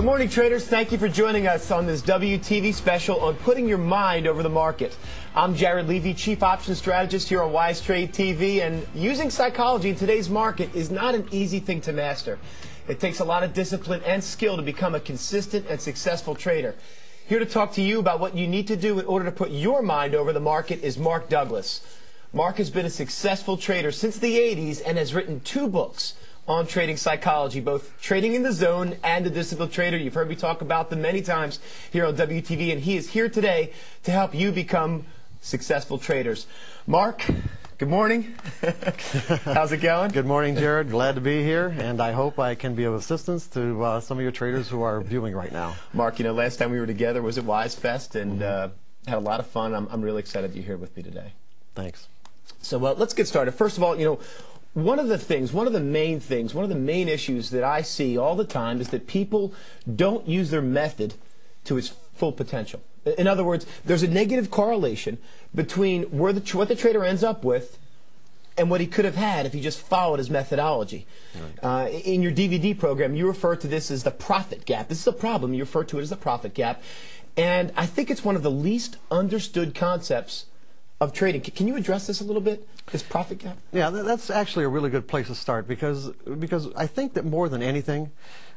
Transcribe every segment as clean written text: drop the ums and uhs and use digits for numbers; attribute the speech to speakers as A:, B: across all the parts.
A: morning, traders. Thank you for joining us on this WTV special on putting your mind over the market. I'm Jared Levy, Chief Options Strategist here on Wise Trade TV, and using psychology in today's market is not an easy thing to master. It takes a lot of discipline and skill to become a consistent and successful trader. Here to talk to you about what you need to do in order to put your mind over the market is Mark Douglas. Mark has been a successful trader since the 80s and has written 2 books on trading psychology, both Trading in the Zone and The Disciplined Trader. You've heard me talk about them many times here on WTV, and he is here today to help you become successful traders. Mark, good morning. How's it going?
B: Good morning, Jared. Glad to be here, and I hope I can be of assistance to some of your traders who are viewing right now.
A: Mark, you know, last time we were together was at Wise Fest, and had a lot of fun. I'm really excited you're here with me today.
B: Thanks.
A: So let's get started. First of all, you know, one of the main issues that I see all the time is that people don't use their method to its full potential. In other words, there's a negative correlation between what the trader ends up with and what he could have had if he just followed his methodology. Right. In your DVD program, you refer to this as the profit gap. This is a problem. You refer to it as the profit gap. And I think it's one of the least understood concepts of trading. Can you address this a little bit, this profit gap?
B: Yeah, that's actually a really good place to start because I think that more than anything,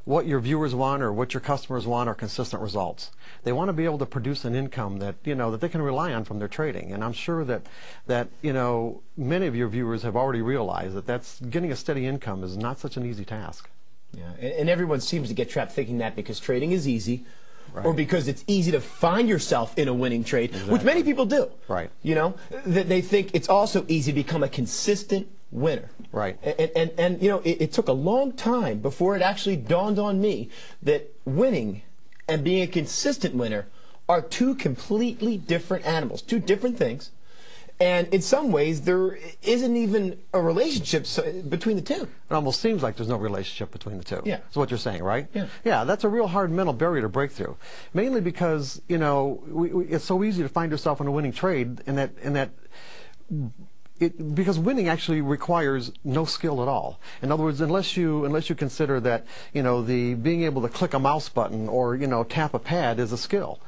B: what your viewers want or what your customers want are consistent results. They want to be able to produce an income that, you know, that they can rely on from their trading. And I'm sure that you know, many of your viewers have already realized that getting a steady income is not such an easy task.
A: Yeah, and everyone seems to get trapped thinking that because trading is easy. Right. Or because it's easy to find yourself in a winning trade, exactly. Which many people do.
B: Right.
A: You know, that they think it's also easy to become a consistent winner.
B: Right.
A: And you know, it took a long time before it actually dawned on me that winning and being a consistent winner are 2 completely different animals, 2 different things. And in some ways, there isn't even a relationship between the 2.
B: It almost seems like there's no relationship between the 2.
A: Yeah.
B: That's what you're saying, right?
A: Yeah.
B: Yeah, that's a real hard mental barrier to break through. Mainly because, you know, it's so easy to find yourself in a winning trade, because winning actually requires no skill at all. In other words, unless you consider that, you know, being able to click a mouse button or, you know, tap a pad is a skill.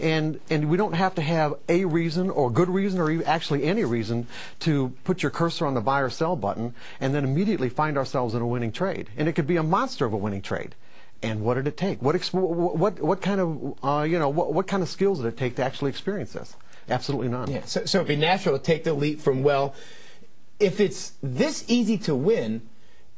B: Right. And we don't have to have a reason or good reason or actually any reason to put your cursor on the buy or sell button and then immediately find ourselves in a winning trade. And it could be a monster of a winning trade. And what did it take? What kind of you know, what kind of skills did it take to actually experience this? Absolutely none.
A: Yeah, so it'd be natural to take the leap from, well, if it's this easy to win,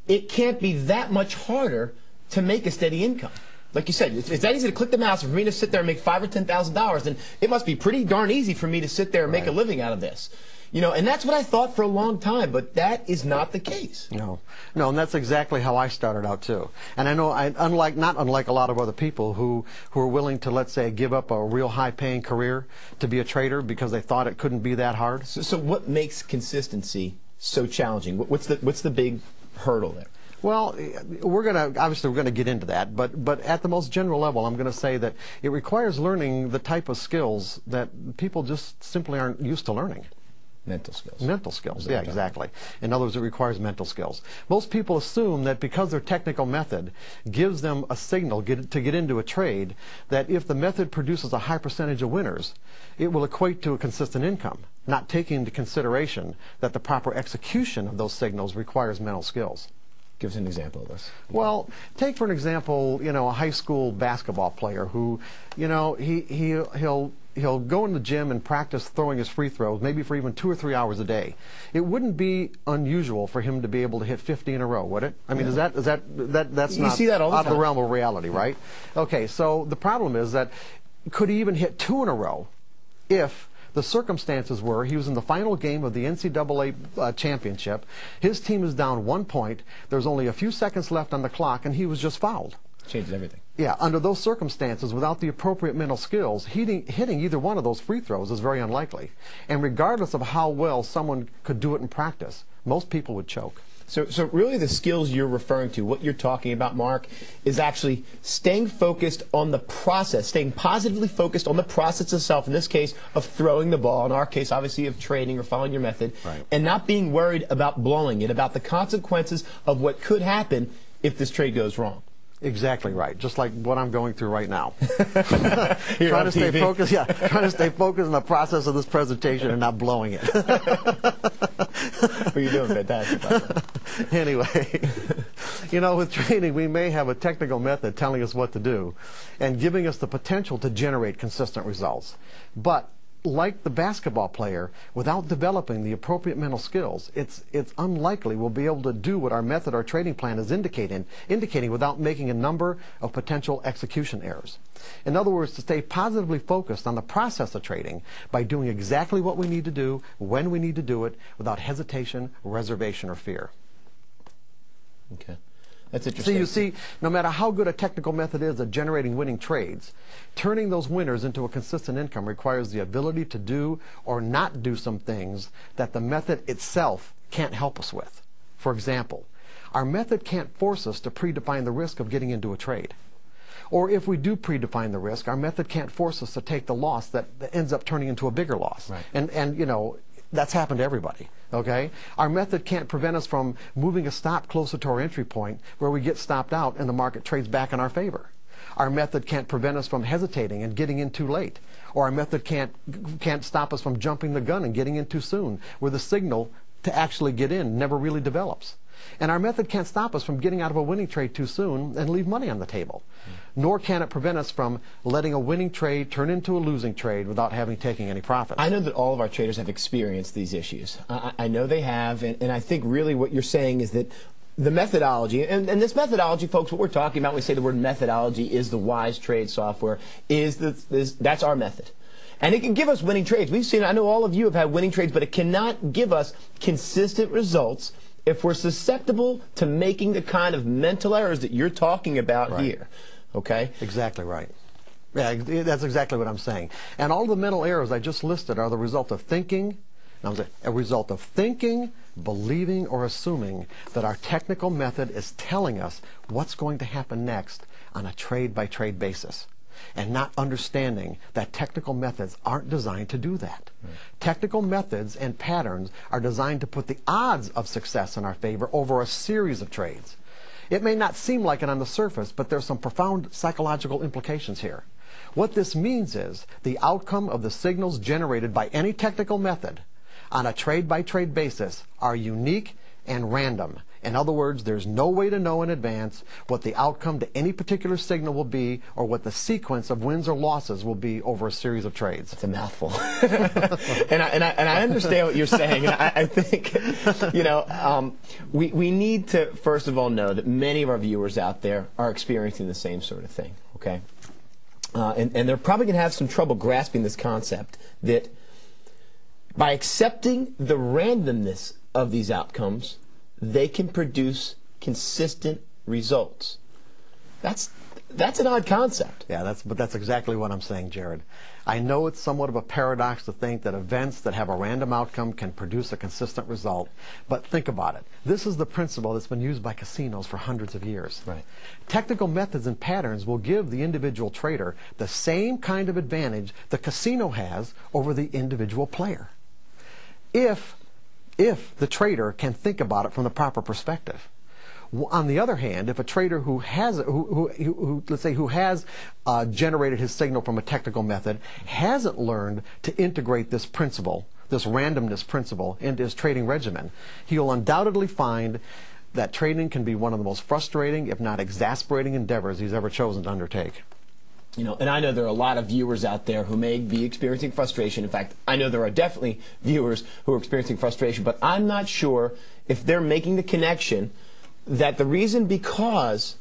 A: it can't be that much harder to make a steady income. Like you said, it's that easy to click the mouse and for me to sit there and make $5,000 or $10,000, then it must be pretty darn easy for me to sit there and make a living out of this. You know, and that's what I thought for a long time, but that is not the case.
B: No, and that's exactly how I started out too. And I know, not unlike a lot of other people who are willing to, let's say, give up a real high-paying career to be a trader because they thought it couldn't be that hard.
A: So what makes consistency so challenging? What's the big hurdle there?
B: Well, we're gonna get into that, but at the most general level, I'm going to say that it requires learning the type of skills that people just simply aren't used to learning.
A: Mental skills.
B: Mental skills, yeah, exactly. In other words, it requires mental skills. Most people assume that because their technical method gives them a signal to get into a trade, that if the method produces a high percentage of winners, it will equate to a consistent income, not taking into consideration that the proper execution of those signals requires mental skills.
A: Give us an example of this.
B: Well, take for an example, you know, a high school basketball player who, you know, he'll go in the gym and practice throwing his free throws, maybe for even 2 or 3 hours a day. It wouldn't be unusual for him to be able to hit 50 in a row, would it? I mean, that's not
A: see that all the
B: out of
A: time.
B: the realm of reality, right? Okay, so the problem is that could he even hit 2 in a row if the circumstances were he was in the final game of the NCAA championship, his team is down 1 point, there's only a few seconds left on the clock, and he was just fouled.
A: Changes everything.
B: Yeah, under those circumstances, without the appropriate mental skills, hitting either one of those free throws is very unlikely. And regardless of how well someone could do it in practice, most people would choke.
A: So really the skills you're referring to, what you're talking about, Mark, is actually staying focused on the process, staying positively focused on the process itself, in this case, of throwing the ball, in our case, obviously, of trading or following your method,
B: right,
A: and not being worried about blowing it, about the consequences of what could happen if this trade goes wrong.
B: Exactly right. Just like what I'm going through right now.
A: You're
B: trying
A: on
B: to stay
A: TV.
B: focused. Yeah, trying to stay focused in the process of this presentation and not blowing it.
A: Well, you're doing fantastic, by the way.
B: Anyway, you know, with trading, we may have a technical method telling us what to do and giving us the potential to generate consistent results. But like the basketball player, without developing the appropriate mental skills, it's unlikely we'll be able to do what our method or trading plan is indicating without making a number of potential execution errors. In other words, to stay positively focused on the process of trading by doing exactly what we need to do, when we need to do it, without hesitation, reservation, or fear.
A: Okay. That's interesting.
B: So you see, no matter how good a technical method is at generating winning trades, turning those winners into a consistent income requires the ability to do or not do some things that the method itself can't help us with. For example, our method can't force us to predefine the risk of getting into a trade. Or if we do predefine the risk, our method can't force us to take the loss that ends up turning into a bigger loss.
A: Right.
B: And you know, that's happened to everybody. Okay? Our method can't prevent us from moving a stop closer to our entry point where we get stopped out and the market trades back in our favor. Our method can't prevent us from hesitating and getting in too late. Or our method can't stop us from jumping the gun and getting in too soon, where the signal to actually get in never really develops. And our method can't stop us from getting out of a winning trade too soon and leave money on the table. Nor can it prevent us from letting a winning trade turn into a losing trade without having taken any profit.
A: I know that all of our traders have experienced these issues. I know they have, and I think really what you're saying is that the methodology, and this methodology, folks, what we're talking about when we say the word methodology is the Wise Trade software, that's our method. And it can give us winning trades. We've seen, I know all of you have had winning trades, but it cannot give us consistent results if we're susceptible to making the kind of mental errors that you're talking about here. Okay?
B: Exactly right. Yeah, that's exactly what I'm saying. And all the mental errors I just listed are the result of thinking, believing, or assuming that our technical method is telling us what's going to happen next on a trade-by-trade basis, and not understanding that technical methods aren't designed to do that. Technical methods and patterns are designed to put the odds of success in our favor over a series of trades. It may not seem like it on the surface, but there's some profound psychological implications here. What this means is the outcome of the signals generated by any technical method on a trade-by-trade basis are unique and random. In other words, there's no way to know in advance what the outcome to any particular signal will be or what the sequence of wins or losses will be over a series of trades.
A: It's a mouthful. and I understand what you're saying. And I think, you know, we need to, first of all, know that many of our viewers out there are experiencing the same sort of thing, okay? And they're probably going to have some trouble grasping this concept that by accepting the randomness of these outcomes, they can produce consistent results. That's an odd concept.
B: Yeah, but that's exactly what I'm saying, Jared. I know it's somewhat of a paradox to think that events that have a random outcome can produce a consistent result, but think about it. This is the principle that's been used by casinos for hundreds of years.
A: Right.
B: Technical methods and patterns will give the individual trader the same kind of advantage the casino has over the individual player, if the trader can think about it from the proper perspective. On the other hand, if a trader who has generated his signal from a technical method hasn't learned to integrate this principle, this randomness principle, into his trading regimen, he'll undoubtedly find that trading can be one of the most frustrating, if not exasperating, endeavors he's ever chosen to undertake.
A: You know, and I know there are a lot of viewers out there who may be experiencing frustration. In fact, I know there are definitely viewers who are experiencing frustration, but I'm not sure if they're making the connection that the reason because,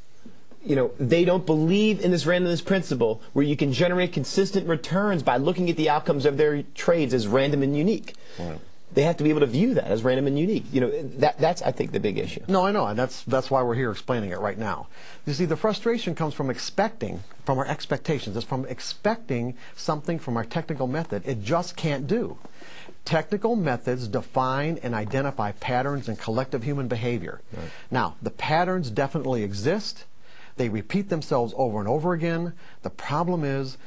A: you know, they don't believe in this randomness principle where you can generate consistent returns by looking at the outcomes of their trades as random and unique. Right. They have to be able to view that as random and unique. You know, that's, I think, the big issue.
B: No, I know, and that's why we're here explaining it right now. You see, the frustration comes from our expectations. It's from expecting something from our technical method it just can't do. Technical methods define and identify patterns in collective human behavior. Right. Now, the patterns definitely exist. They repeat themselves over and over again. The problem is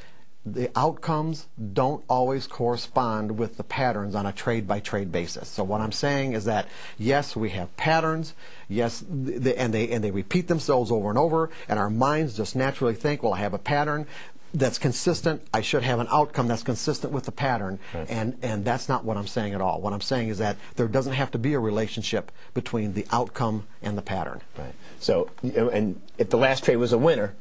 B: the outcomes don't always correspond with the patterns on a trade-by-trade basis. So what I'm saying is that, yes, we have patterns, yes, and they repeat themselves over and over, and our minds just naturally think, well, I have a pattern that's consistent, I should have an outcome that's consistent with the pattern, right. and that's not what I'm saying at all. What I'm saying is that there doesn't have to be a relationship between the outcome and the pattern.
A: Right. So, and if the last trade was a winner,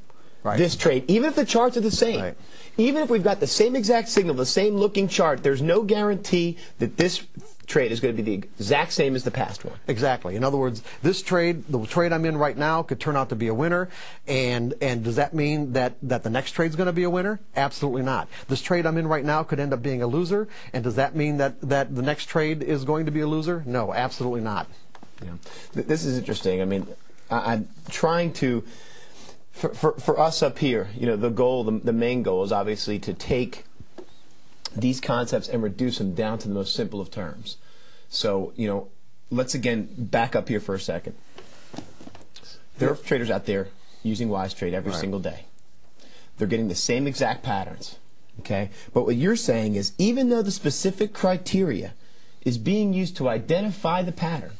A: right. This trade, even if the charts are the same, right. Even if we've got the same exact signal, the same looking chart, there's no guarantee that this trade is going to be the exact same as the past one.
B: Exactly. In other words, this trade, the trade I'm in right now, could turn out to be a winner, and does that mean that the next trade is going to be a winner? Absolutely not. This trade I'm in right now could end up being a loser, and does that mean that the next trade is going to be a loser? No, absolutely not.
A: Yeah. This is interesting. I mean, I'm trying to... For us up here, you know, the goal, the main goal is obviously to take these concepts and reduce them down to the most simple of terms. So, you know, let's again back up here for a second. There are traders out there using WiseTrade every
B: right.
A: single day. They're getting the same exact patterns, okay? But what you're saying is, even though the specific criteria is being used to identify the pattern,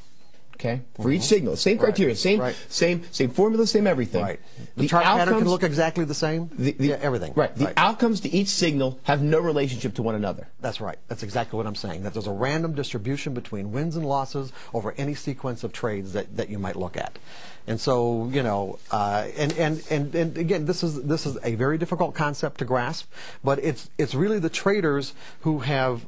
A: okay, for each signal, same criteria,
B: right.
A: same formula, same everything.
B: Right. The chart pattern can look exactly the same. Yeah, everything.
A: Right. The outcomes to each signal have no relationship to one another.
B: That's right. That's exactly what I'm saying. That there's a random distribution between wins and losses over any sequence of trades that you might look at. And so, you know, and again, this is a very difficult concept to grasp, but it's really the traders who have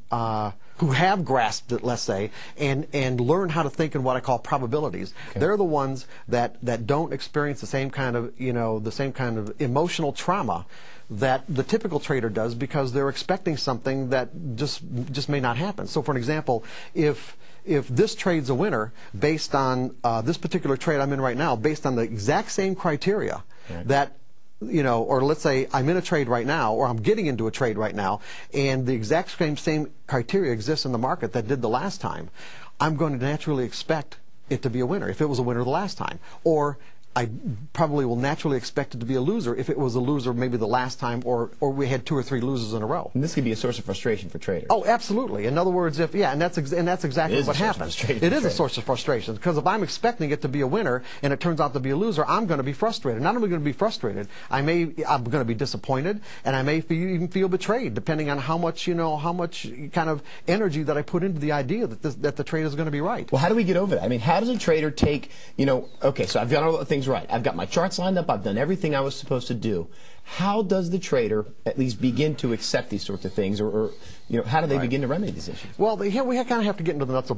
B: grasped it, let's say, and learn how to think in what I call probabilities. Okay. They're the ones that don't experience the same kind of, you know, the same kind of emotional trauma that the typical trader does, because they're expecting something that just may not happen. So, for an example, if this trade's a winner based on this particular trade I'm in right now, based on the exact same criteria right. that, you know, or let's say I'm in a trade right now, or I'm getting into a trade right now, and the exact same criteria exists in the market that did the last time, I'm going to naturally expect it to be a winner if it was a winner the last time. Or I probably will naturally expect it to be a loser if it was a loser maybe the last time, or we had 2 or 3 losers in a row.
A: And this could be a source of frustration for traders.
B: Oh, absolutely. In other words, and that's exactly what happens. It is a source of frustration, because if I'm expecting it to be a winner and it turns out to be a loser, I'm going to be frustrated. Not only going to be frustrated, I'm going to be disappointed, and I may even feel betrayed, depending on how much kind of energy that I put into the idea that the trade is going to be right.
A: Well, how do we get over that? I mean, how does a trader take, you know, okay, so I've got all the things right. I've got my charts lined up. I've done everything I was supposed to do. How does the trader at least begin to accept these sorts of things, or you know, how do they right. begin to remedy these issues?
B: Well, we kind of have to get into the nuts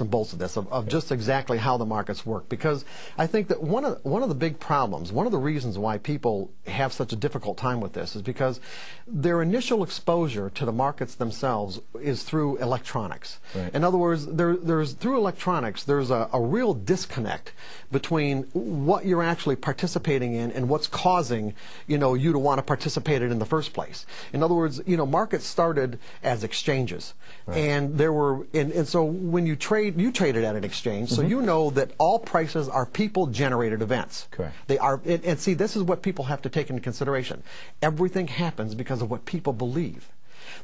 B: and bolts of this, of just exactly how the markets work, because I think that one of the big problems, one of the reasons why people have such a difficult time with this, is because their initial exposure to the markets themselves is through electronics. Right. In other words, through electronics, there's a real disconnect between what you're actually participating in and what's causing, you know, you to want to participate in the first place. In other words, you know, markets started as exchanges, right. and there were, and so when you traded at an exchange, so you know that all prices are people-generated events.
A: Correct.
B: They are, and see, this is what people have to take into consideration. Everything happens because of what people believe.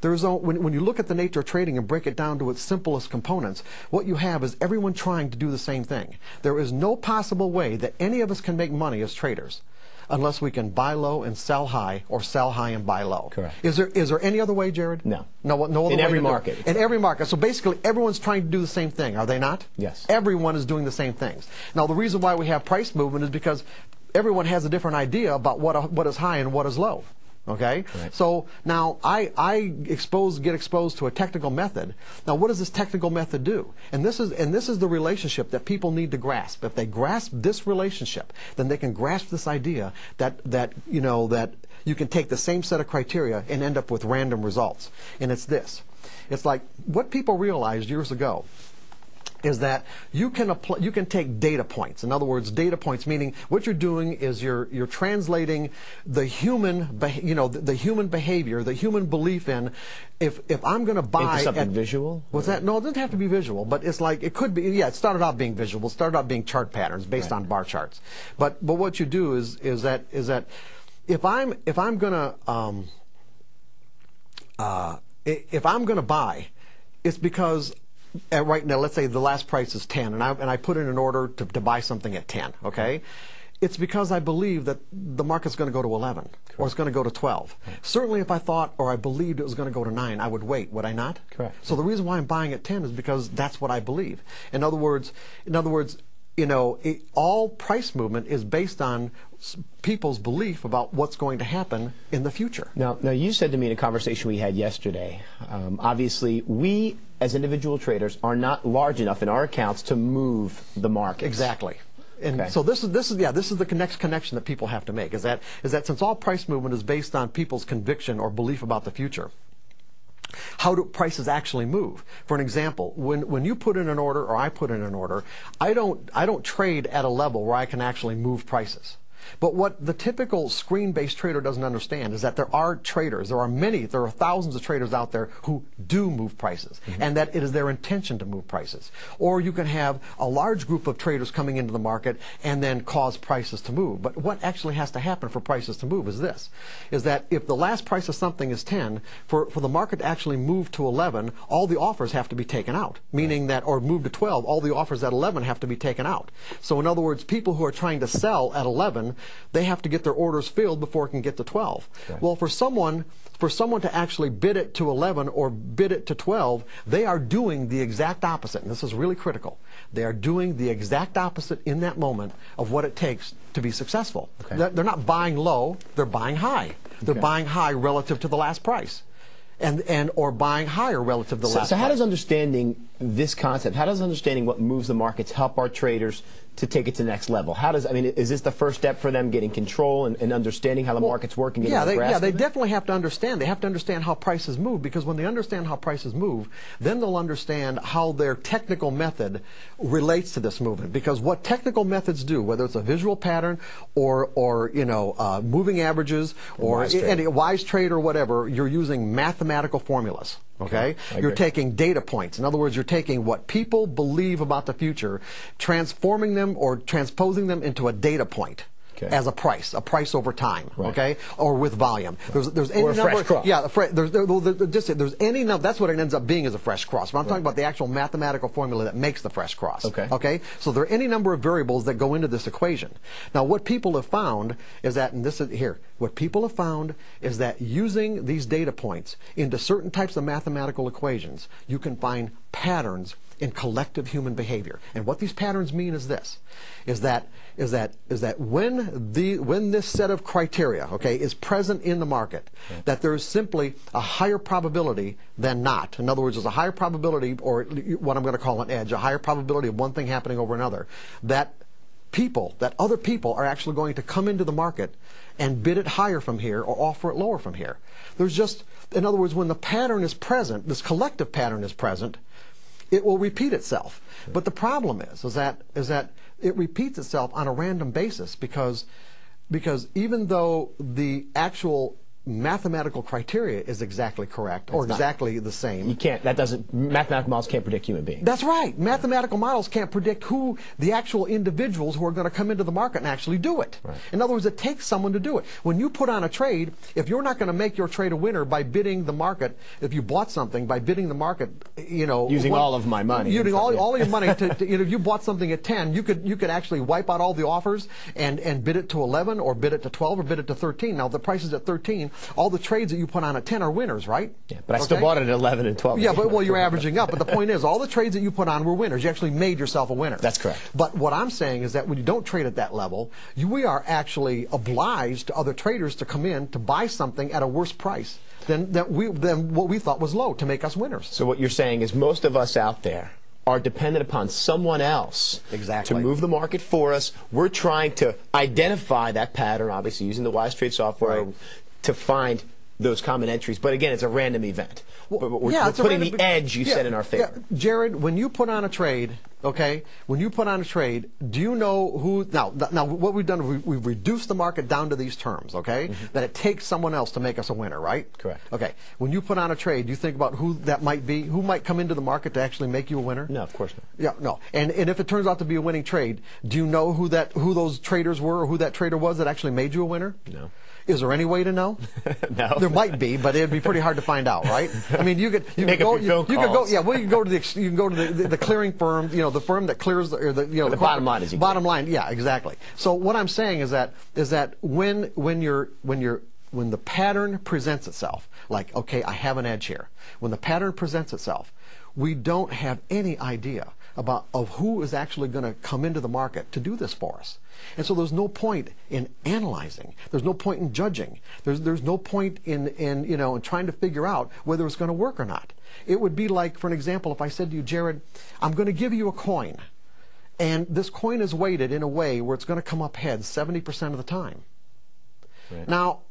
B: When you look at the nature of trading and break it down to its simplest components, what you have is everyone trying to do the same thing. There is no possible way that any of us can make money as traders unless we can buy low and sell high, or sell high and buy low. Correct. Is there any other way, Jared?
A: No.
B: No other way.
A: In every market.
B: In every market. So basically, everyone's trying to do the same thing, are they not?
A: Yes.
B: Everyone is doing the same things. Now, the reason why we have price movement is because everyone has a different idea about what is high and what is low. Okay, right. So now I get exposed to a technical method. Now, what does this technical method do? And this is the relationship that people need to grasp. If they grasp this relationship, then they can grasp this idea that you can take the same set of criteria and end up with random results. And it's this. It's like what people realized years ago is that you can take data points. In other words, data points meaning what you're doing is you're translating the human behavior, the human belief in if I'm going to buy
A: into something visual.
B: What's that? No, it doesn't have to be visual, but it's like it could be. Yeah, it started out being visual. It started out being chart patterns based on bar charts. But what you do is that if I'm going to if I'm going to buy, it's because right now, let's say the last price is 10, and I put in an order to buy something at 10, okay? It's because I believe that the market's going to go to 11, Correct. Or it's going to go to 12. Right. Certainly if I thought or I believed it was going to go to 9, I would wait, would I not?
A: Correct.
B: So the reason why I'm buying at 10 is because that's what I believe. In other words, you know, all price movement is based on people's belief about what's going to happen in the future.
A: Now you said to me in a conversation we had yesterday, obviously we as individual traders are not large enough in our accounts to move the market.
B: Exactly. And so this is the next connection that people have to make, is that since all price movement is based on people's conviction or belief about the future, how do prices actually move? For an example, when you put in an order or I put in an order, I don't trade at a level where I can actually move prices. But what the typical screen-based trader doesn't understand is that there are traders, there are thousands of traders out there who do move prices, and that it is their intention to move prices. Or you can have a large group of traders coming into the market and then cause prices to move. But what actually has to happen for prices to move is this, is that if the last price of something is 10, for the market to actually move to 11, all the offers have to be taken out, meaning that, or move to 12, all the offers at 11 have to be taken out. So in other words, people who are trying to sell at 11, they have to get their orders filled before it can get to 12. Okay. Well, for someone to actually bid it to 11 or bid it to 12, they are doing the exact opposite, and this is really critical. They are doing the exact opposite in that moment of what it takes to be successful. Okay. They're not buying low, they're buying high. They're buying high relative to the last price. Or buying higher relative to the last price.
A: So how does understanding this concept, how does understanding what moves the markets help our traders to take it to the next level? Is this the first step for them getting control and understanding how the markets work and getting a grasp of
B: they
A: it?
B: definitely have to understand. They have to understand how prices move, because when they understand how prices move, then they'll understand how their technical method relates to this movement. Because what technical methods do, whether it's a visual pattern or moving averages or any wise trade or whatever, you're using mathematical formulas. Okay? You're taking data points. In other words, you're taking what people believe about the future, transforming them or transposing them into a data point. As a price over time, okay, or with volume. There's any number.
A: Fresh cross.
B: Yeah, there's any number. That's what it ends up being, as a fresh cross. But I'm talking about the actual mathematical formula that makes the fresh cross. Okay. So there are any number of variables that go into this equation. Now, what people have found is that, and this is here, what people have found is that using these data points into certain types of mathematical equations, you can find patterns in collective human behavior. And what these patterns mean is this, is that when this set of criteria, is present in the market, that there is simply a higher probability than not. In other words, there's a higher probability, or what I'm going to call an edge, a higher probability of one thing happening over another, that other people are actually going to come into the market and bid it higher from here or offer it lower from here. There's just, in other words, when the pattern is present, this collective pattern is present, it will repeat itself. But the problem is that it repeats itself on a random basis, because even though the actual mathematical criteria is exactly correct or exactly the same.
A: Mathematical models can't predict human beings.
B: That's right. Mathematical models can't predict who the actual individuals who are going to come into the market and actually do it. In other words, it takes someone to do it. When you put on a trade, if you're not going to make your trade a winner by bidding the market, if you bought something by bidding the market,
A: using all of my money.
B: Using all of your money if you bought something at 10, you could actually wipe out all the offers and bid it to 11 or bid it to 12 or bid it to 13. Now, if the price is at 13, all the trades that you put on at 10 are winners, right?
A: Yeah, but I still bought it at 11 and 12.
B: Yeah, but you're averaging up. But the point is, all the trades that you put on were winners. You actually made yourself a winner.
A: That's correct.
B: But what I'm saying is that when you don't trade at that level, we are actually obliged to other traders to come in to buy something at a worse price than what we thought was low to make us winners.
A: So what you're saying is most of us out there are dependent upon someone else to move the market for us. We're trying to identify that pattern, obviously using the Wise Trade software to find those common entries. But again, it's a random event. We're putting the edge, you said, in our favor.
B: Yeah. Jared, when you put on a trade, when you put on a trade, do you know who, now what we've done is we've reduced the market down to these terms, that it takes someone else to make us a winner, right?
A: Correct.
B: Okay. When you put on a trade, do you think about who that might be, who might come into the market to actually make you a winner?
A: No, of course not.
B: Yeah, no. And if it turns out to be a winning trade, do you know who those traders were or who that trader was that actually made you a winner?
A: No.
B: Is there any way to know?
A: No.
B: There might be, but it'd be pretty hard to find out, right? I mean, you could go to the clearing firm, you know, the firm that clears the
A: bottom line is
B: bottom line. Yeah, exactly. So what I'm saying is that when the pattern presents itself, like, okay, I have an edge here. When the pattern presents itself, we don't have any idea of who is actually going to come into the market to do this for us. And so there's no point in analyzing. There's no point in judging. There's no point in trying to figure out whether it's going to work or not. It would be like, for an example, if I said to you, Jared, I'm going to give you a coin, and this coin is weighted in a way where it's going to come up heads 70% of the time. Right. Now,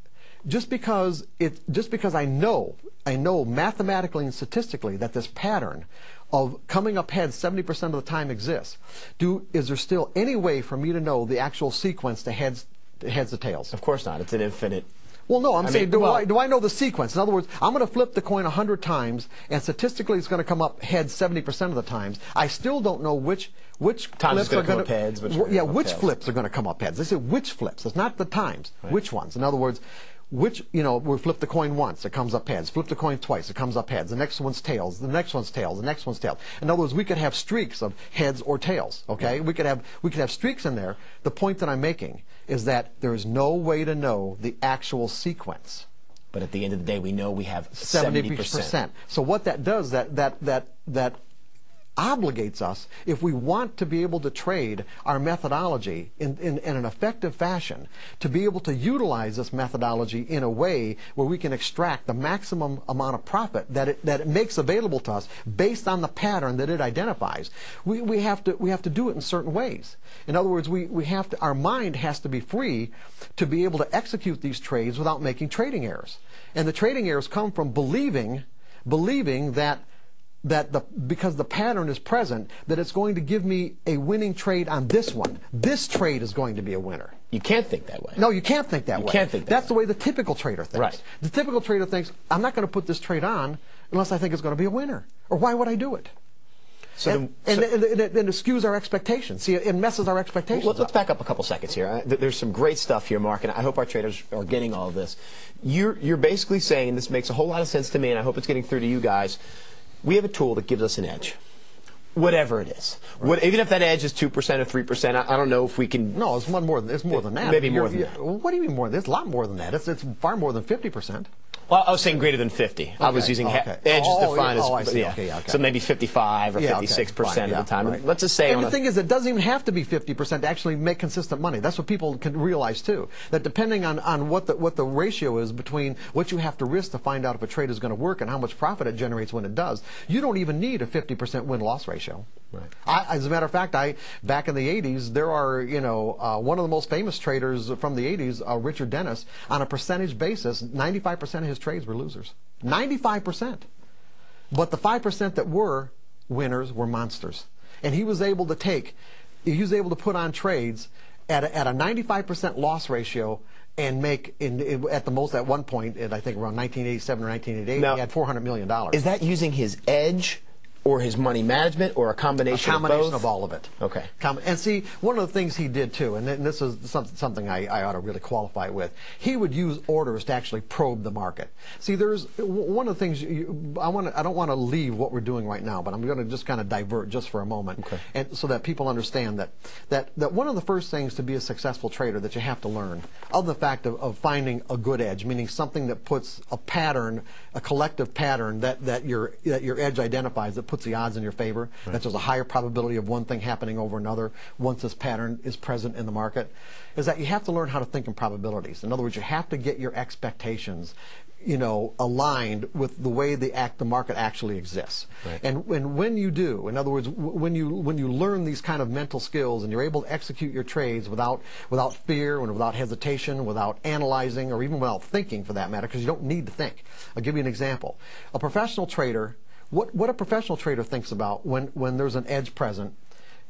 B: just because I know mathematically and statistically that this pattern of coming up heads 70% of the time exists, is there still any way for me to know the actual sequence to heads to tails?
A: Of course not. It's an infinite.
B: Well, no, I'm saying, do I know the sequence? In other words, I'm going to flip the coin 100 times, and statistically it's going to come up heads 70% of the times. I still don't know which flips are going to come up heads. Which flips are going to come up heads. They say which flips. It's not the times. Right. Which ones? In other words, we flip the coin once, it comes up heads. Flip the coin twice, it comes up heads. The next one's tails. The next one's tails. The next one's tails. In other words, we could have streaks of heads or tails. Okay, we could have streaks in there. The point that I'm making is that there is no way to know the actual sequence.
A: But at the end of the day, we know we have 70%.
B: So what that does, that obligates us, if we want to be able to trade our methodology in an effective fashion, to be able to utilize this methodology in a way where we can extract the maximum amount of profit that it makes available to us based on the pattern that it identifies. We have to do it in certain ways. In other words, our mind has to be free to be able to execute these trades without making trading errors. And the trading errors come from believing that because the pattern is present, that it's going to give me a winning trade on this one. This trade is going to be a winner.
A: You can't think that way.
B: No, you can't think that way.
A: You can't think that
B: That's
A: way.
B: the way the typical trader thinks.
A: Right.
B: The typical trader thinks, I'm not going to put this trade on unless I think it's going to be a winner. Or why would I do it? And it skews our expectations. See, it messes our expectations.
A: Well, let's back up a couple seconds here. There's some great stuff here, Mark, and I hope our traders are getting all of this. You're basically saying, this makes a whole lot of sense to me, and I hope it's getting through to you guys. We have a tool that gives us an edge, whatever it is. Right. Even if that edge is 2% or 3%, I don't know if we can.
B: No, it's more than that.
A: Maybe more than that.
B: What do you mean more? There's a lot more than that. It's far more than 50%.
A: Well, I was saying greater than 50. Okay. I was using edge is defined as so maybe 55 or 56% of the time. Right. Let's just say.
B: And the thing is, it doesn't even have to be 50% to actually make consistent money. That's what people can realize too. That depending on what the ratio is between what you have to risk to find out if a trade is going to work and how much profit it generates when it does, you don't even need a 50% win-loss ratio. Right. As a matter of fact, back in the 80s, there are one of the most famous traders from the 80s, Richard Dennis, on a percentage basis, 95% of his trades were losers. 95%. But the 5% that were winners were monsters. And he was able to put on trades at a 95% loss ratio and make, at the most at one point, I think around 1987 or 1988, he had $400 million.
A: Is that using his edge or his money management, or a combination of both? A combination
B: of all of it.
A: Okay.
B: And see, one of the things he did too, and this is something I ought to really qualify with, he would use orders to actually probe the market. See, there's one of the things, I don't want to leave what we're doing right now, but I'm going to just kind of divert just for a moment, okay, and so that people understand that one of the first things to be a successful trader that you have to learn, other than the fact of finding a good edge, meaning something that puts a pattern, a collective pattern that your edge identifies, that puts the odds in your favor, right, that there's a higher probability of one thing happening over another once this pattern is present in the market, is that you have to learn how to think in probabilities. In other words, you have to get your expectations aligned with the way the market actually exists. Right. And when you do, in other words, when you learn these kind of mental skills and you're able to execute your trades without fear and without hesitation, without analyzing, or even without thinking for that matter, because you don't need to think. I'll give you an example. A professional trader, what a professional trader thinks about when there's an edge present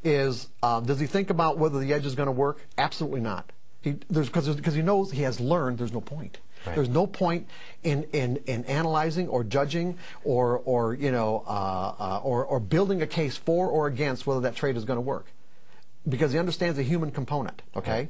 B: is, does he think about whether the edge is going to work? Absolutely not. Because he knows, he has learned there's no point. Right. There's no point in analyzing or judging or building a case for or against whether that trade is going to work, because he understands the human component. Okay.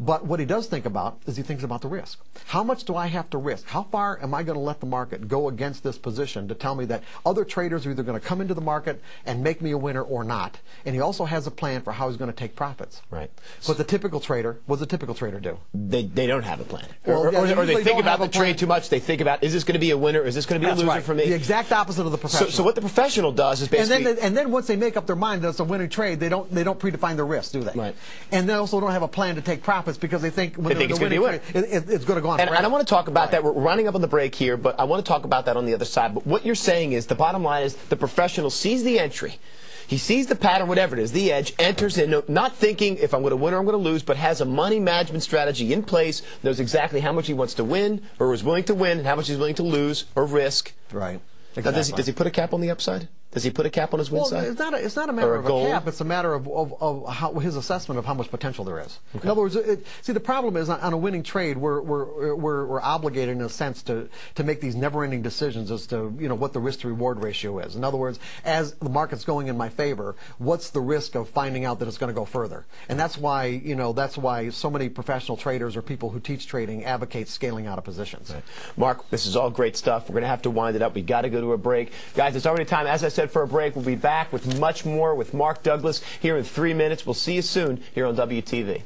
B: But what he does think about is he thinks about the risk. How much do I have to risk? How far am I going to let the market go against this position to tell me that other traders are either going to come into the market and make me a winner or not? And he also has a plan for how he's going to take profits.
A: Right.
B: But the typical trader, what does the typical trader do?
A: They don't have a plan.
B: Well,
A: or they think about the trade too much. They think about, is this going to be a winner? Is this going to be a loser for me?
B: The exact opposite of the professional.
A: So what the professional does is basically...
B: And then once they make up their mind that it's a winning trade, they don't predefine their risk, do they? Right. And they also don't have a plan to take profits because they think when
A: it's going to be a winner.
B: It's going to go on forever.
A: And I want to talk about that. We're running up on the break here, but I want to talk about that on the other side. But what you're saying is the bottom line is the professional sees the entry. He sees the pattern, whatever it is, the edge, enters in, not thinking if I'm going to win or I'm going to lose, but has a money management strategy in place, knows exactly how much he wants to win or is willing to win and how much he's willing to lose or risk.
B: Right.
A: Exactly. Now, does he put a cap on the upside? Does he put a cap on his win side?
B: It's not a matter of a cap. It's a matter of how, his assessment of how much potential there is. Okay. In other words, see, the problem is on a winning trade, we're obligated in a sense to make these never-ending decisions as to what the risk-to-reward ratio is. In other words, as the market's going in my favor, what's the risk of finding out that it's going to go further? And that's why so many professional traders or people who teach trading advocate scaling out of positions.
A: Right. Mark, this is all great stuff. We're going to have to wind it up. We've got to go to a break, guys. It's already time, as I said, for a break. We'll be back with much more with Mark Douglas here in 3 minutes. We'll see you soon here on WTV.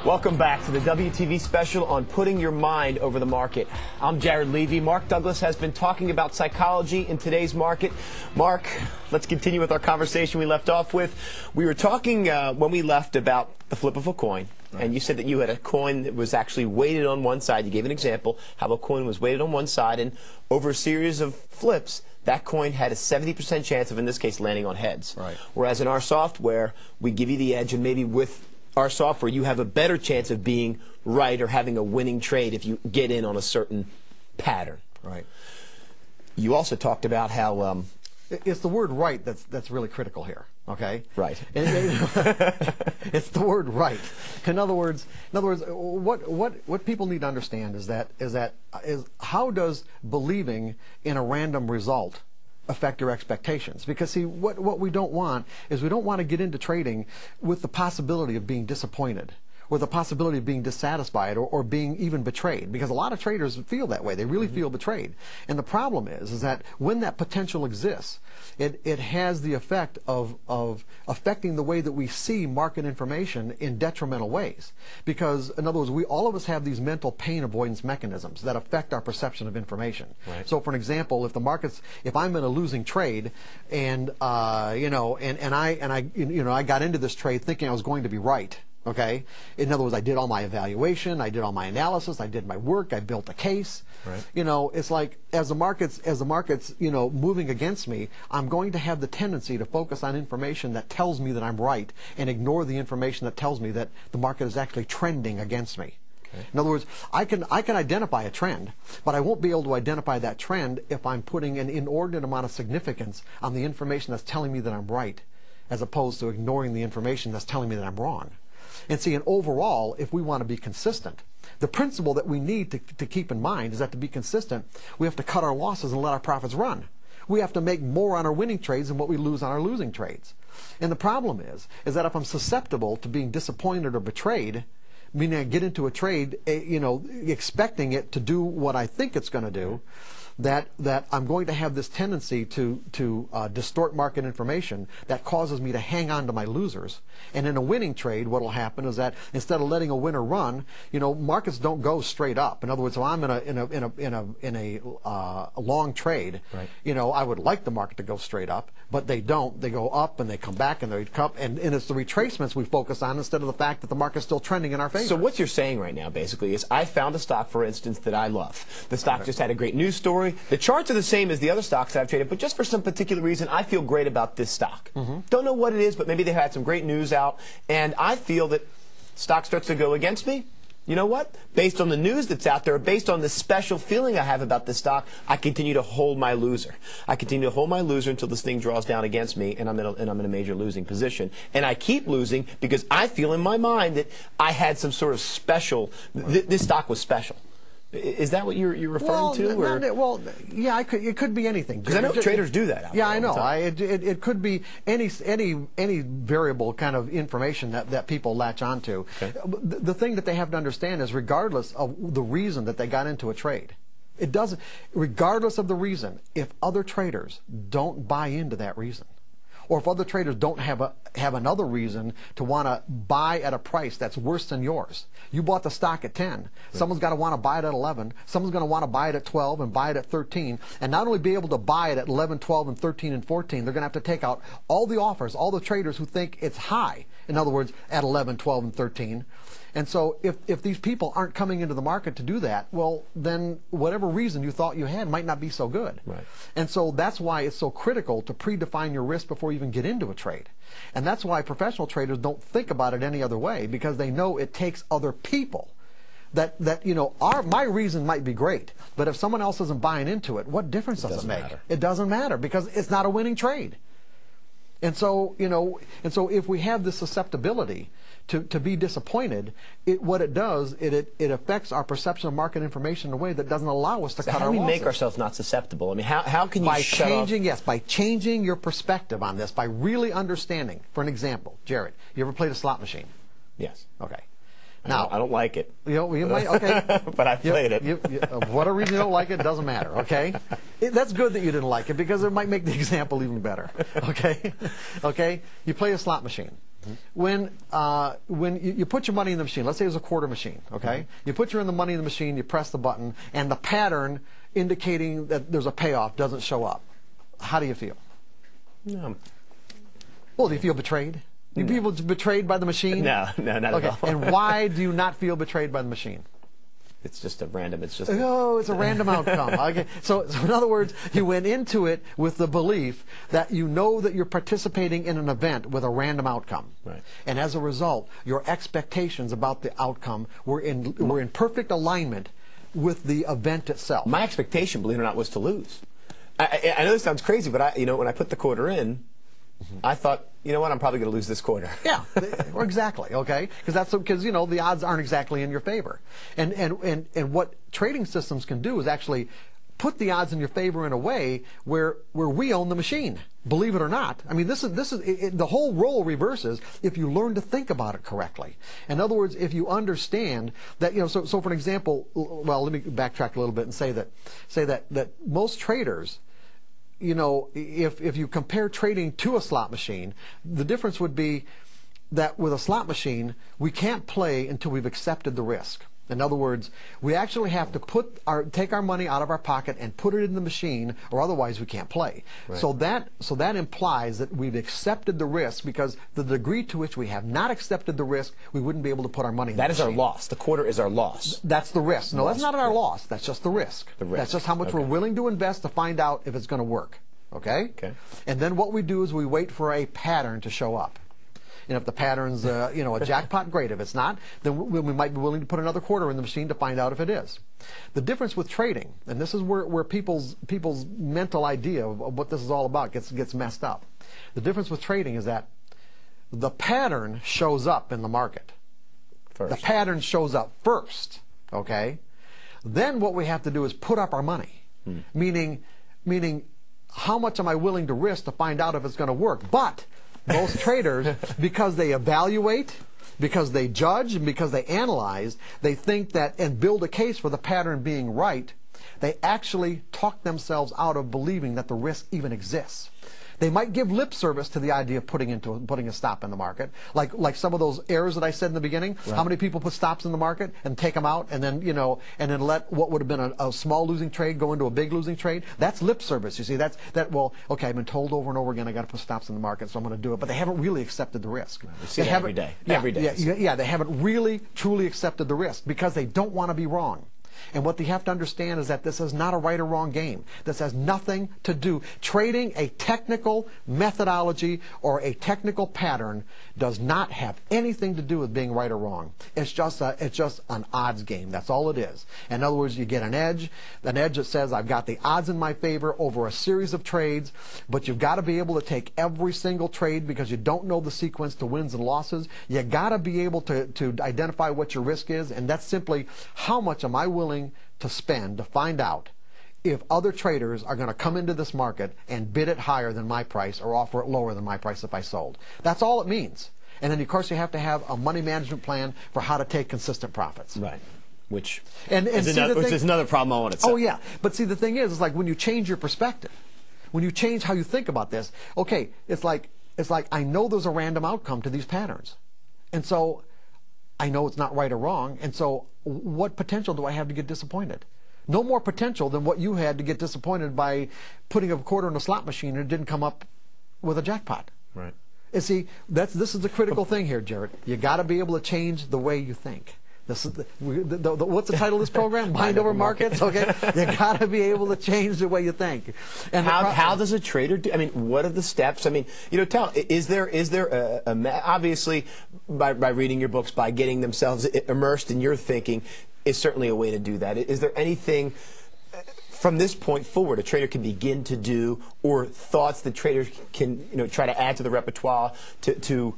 A: Welcome back to the WTV special on putting your mind over the market. I'm Jared Levy. Mark Douglas has been talking about psychology in today's market. Mark, let's continue with our conversation we left off with. We were talking when we left about the flip of a coin. Right. And you said that you had a coin that was actually weighted on one side. You gave an example how a coin was weighted on one side, and over a series of flips, that coin had a 70% chance of, in this case, landing on heads.
B: Right.
A: Whereas in our software, we give you the edge, and maybe with our software, you have a better chance of being right or having a winning trade if you get in on a certain pattern.
B: Right.
A: You also talked about how
B: it's the word right that's really critical here. Okay.
A: Right.
B: It's the word right. In other words, what people need to understand is how does believing in a random result affect your expectations? Because see, what we don't want is we don't want to get into trading with the possibility of being disappointed, or the possibility of being dissatisfied, or being even betrayed, because a lot of traders feel that way. They really feel betrayed. And the problem is that when that potential exists, it has the effect of affecting the way that we see market information in detrimental ways. Because, in other words, all of us have these mental pain avoidance mechanisms that affect our perception of information.
A: Right.
B: So, for an example, if I'm in a losing trade, and I got into this trade thinking I was going to be right. Okay. In other words, I did all my evaluation, I did all my analysis, I did my work, I built a case.
A: Right.
B: It's like as the market's moving against me, I'm going to have the tendency to focus on information that tells me that I'm right and ignore the information that tells me that the market is actually trending against me. Okay. In other words, I can identify a trend, but I won't be able to identify that trend if I'm putting an inordinate amount of significance on the information that's telling me that I'm right, as opposed to ignoring the information that's telling me that I'm wrong. And see, and overall, if we want to be consistent, the principle that we need to keep in mind is that to be consistent, we have to cut our losses and let our profits run. We have to make more on our winning trades than what we lose on our losing trades. And the problem is that if I'm susceptible to being disappointed or betrayed, meaning I get into a trade, expecting it to do what I think it's going to do, that I'm going to have this tendency to distort market information that causes me to hang on to my losers. And in a winning trade, what will happen is that instead of letting a winner run, markets don't go straight up. In other words, if I'm in a long trade, right, I would like the market to go straight up, but they don't. They go up and they come back and they come, and it's the retracements we focus on instead of the fact that the market's still trending in our favor.
A: So what you're saying right now, basically, is I found a stock, for instance, that I love. The stock just had a great news story. The charts are the same as the other stocks I've traded, but just for some particular reason, I feel great about this stock. Don't know what it is, but maybe they had some great news out, and I feel that stock starts to go against me. you know what? Based on the news that's out there, based on the special feeling I have about this stock, I continue to hold my loser. I continue to hold my loser until this thing draws down against me, and I'm in a major losing position. And I keep losing because I feel in my mind that I had some sort of special. This stock was special. Is that what you're referring to?
B: Well, yeah, it could be anything.
A: Because I know traders do that.
B: Yeah, I know. It could be any variable kind of information that people latch onto. Okay. The thing that they have to understand is, regardless of the reason that they got into a trade, it doesn't. Regardless of the reason, if other traders don't buy into that reason, or if other traders don't have another reason to want to buy at a price that's worse than yours. You bought the stock at 10. Someone's got to want to buy it at 11. Someone's going to want to buy it at 12 and buy it at 13. And not only be able to buy it at 11, 12, and 13 and 14, they're going to have to take out all the offers, all the traders who think it's high. In other words, at 11, 12, and 13. And so if these people aren't coming into the market to do that, well, then whatever reason you thought you had might not be so good.
A: Right.
B: And so that's why it's so critical to predefine your risk before you even get into a trade. And that's why professional traders don't think about it any other way, because they know it takes other people. That you know, my reason might be great, but if someone else isn't buying into it, what difference does it make? It doesn't matter, because it's not a winning trade. And so, you know, if we have this susceptibility to be disappointed, what it does, it affects our perception of market information in a way that doesn't allow us to cut our losses.
A: How do we make ourselves not susceptible? I mean, how can you shut off?
B: Yes, by changing your perspective on this, by really understanding. For an example, Jared, you ever played a slot machine?
A: Yes.
B: Okay.
A: Now, I don't like it.
B: You might, okay.
A: But I played it.
B: For whatever reason you don't like it, doesn't matter, okay? That's good that you didn't like it, because it might make the example even better, okay? Okay? You play a slot machine. When you put your money in the machine, let's say it's a quarter machine, okay? You put your money in the machine, you press the button, and the pattern indicating that there's a payoff doesn't show up. How do you feel?
A: No.
B: Well, do you feel betrayed? Do people betrayed by the machine?
A: No, not at all.
B: And why do you not feel betrayed by the machine?
A: It's just a random. It's just.
B: Oh, it's a random outcome. Okay. So in other words, you went into it with the belief that you know that you're participating in an event with a random outcome.
A: Right.
B: And as a result, your expectations about the outcome were in perfect alignment with the event itself.
A: My expectation, believe it or not, was to lose. I know this sounds crazy, but when I put the quarter in, I thought, you know what, I'm probably going to lose this quarter.
B: Yeah, exactly, okay? Because you know, the odds aren't exactly in your favor. And what trading systems can do is actually put the odds in your favor in a way where we own the machine. Believe it or not. I mean, this is the whole role reverses if you learn to think about it correctly. In other words, if you understand that, you know, so for an example, well, let me backtrack a little bit and say that most traders, you know, if you compare trading to a slot machine, the difference would be that with a slot machine, we can't play until we've accepted the risk. In other words, we actually have to take our money out of our pocket and put it in the machine, or otherwise we can't play. Right. So that implies that we've accepted the risk, because the degree to which we have not accepted the risk, we wouldn't be able to put our money in the machine.
A: That is our loss. The quarter is our loss.
B: That's the risk. No, that's not our loss. That's just the risk. That's just how much we're willing to invest to find out if it's going to work. Okay?
A: Okay.
B: And then what we do is we wait for a pattern to show up. And if the pattern's you know, a jackpot, great. If it's not, then we might be willing to put another quarter in the machine to find out if it is. The difference with trading, and this is where people's mental idea of what this is all about gets messed up. The difference with trading is that the pattern shows up in the market.
A: First.
B: The pattern shows up first. Okay? Then what we have to do is put up our money. Meaning, how much am I willing to risk to find out if it's going to work? But most traders, because they evaluate, because they judge, and because they analyze, they think that and build a case for the pattern being right, they actually talk themselves out of believing that the risk even exists. They might give lip service to the idea of putting a stop in the market, like some of those errors that I said in the beginning. Right. How many people put stops in the market and take them out, and then let what would have been a small losing trade go into a big losing trade? That's lip service. You see, well, okay, I've been told over and over again I got to put stops in the market, so I'm going to do it. But they haven't really accepted the risk.
A: Right. We see that every day.
B: Yeah, they haven't really truly accepted the risk because they don't want to be wrong. And what you have to understand is that this is not a right or wrong game. This has nothing to do. Trading a technical methodology or a technical pattern does not have anything to do with being right or wrong. It's just an odds game. That's all it is. In other words, you get an edge that says I've got the odds in my favor over a series of trades, but you've got to be able to take every single trade because you don't know the sequence to wins and losses. You got to be able to identify what your risk is, and that's simply how much am I willing to spend to find out if other traders are going to come into this market and bid it higher than my price or offer it lower than my price if I sold. That's all it means. And then, of course, you have to have a money management plan for how to take consistent profits.
A: Right. Which
B: is
A: another problem on itself.
B: Oh, yeah. But see, the thing is, it's like when you change your perspective, when you change how you think about this, okay, it's like I know there's a random outcome to these patterns. And so I know it's not right or wrong. And so what potential do I have to get disappointed? No more potential than what you had to get disappointed by putting a quarter in a slot machine and it didn't come up with a jackpot.
A: Right.
B: And see, this is the critical thing here, Jared. You got to be able to change the way you think. This is what's the title of this program? Mind over markets. Okay, you got to be able to change the way you think. And
A: how does a trader do? I mean, what are the steps? I mean, is there obviously by reading your books, by getting themselves immersed in your thinking, is certainly a way to do that. Is there anything from this point forward a trader can begin to do, or thoughts that traders can try to add to the repertoire to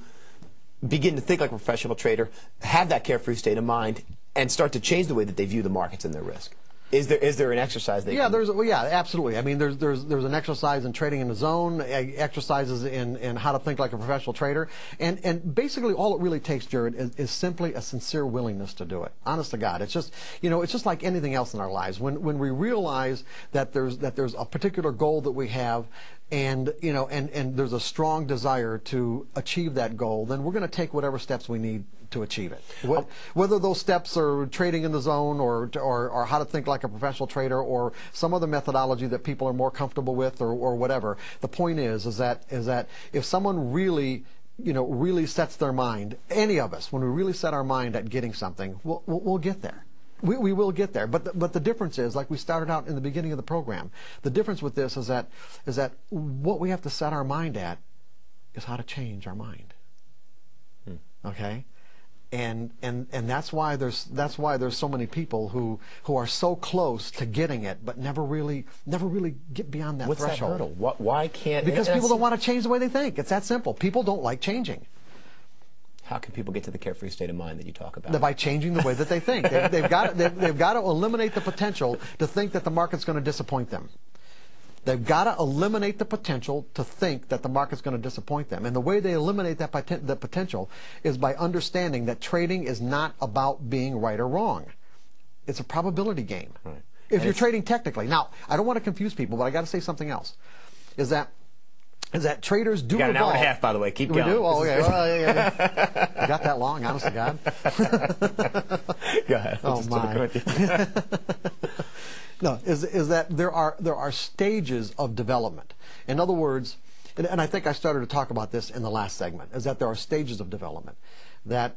A: begin to think like a professional trader, have that carefree state of mind, and start to change the way that they view the markets and their risk? Is there an exercise they can do?
B: Yeah, absolutely. I mean, there's an exercise in trading in the zone, exercises in how to think like a professional trader, and basically all it really takes, Jared, is simply a sincere willingness to do it. Honest to God, it's just like anything else in our lives. When we realize that there's a particular goal that we have, and there's a strong desire to achieve that goal, then we're going to take whatever steps we need to achieve it. Whether those steps are trading in the zone or how to think like a professional trader or some other methodology that people are more comfortable with or whatever. The point is that if someone really sets their mind, any of us, when we really set our mind at getting something, we'll get there. We will get there, but the difference is, like we started out in the beginning of the program, the difference with this is that what we have to set our mind at is how to change our mind. Okay, and that's why there's so many people who are so close to getting it, but never really get beyond that threshold.
A: What's that hurdle? Why can't?
B: Because people don't want to change the way they think. It's that simple. People don't like changing.
A: How can people get to the carefree state of mind that you talk about?
B: By changing the way that they think. They've got to eliminate the potential to think that the market's going to disappoint them. They've got to eliminate the potential to think that the market's going to disappoint them. And the way they eliminate that potential is by understanding that trading is not about being right or wrong. It's a probability game. Right. If you're trading technically. Now, I don't want to confuse people, but I got to say something else. Is that traders do evolve.
A: We got an hour and a half, by the way. Keep going.
B: We do? Oh, okay. Yeah. You got that long, honest to God?
A: Go ahead.
B: Oh, my. No, is that there are stages of development. In other words, and I think I started to talk about this in the last segment, is that there are stages of development. That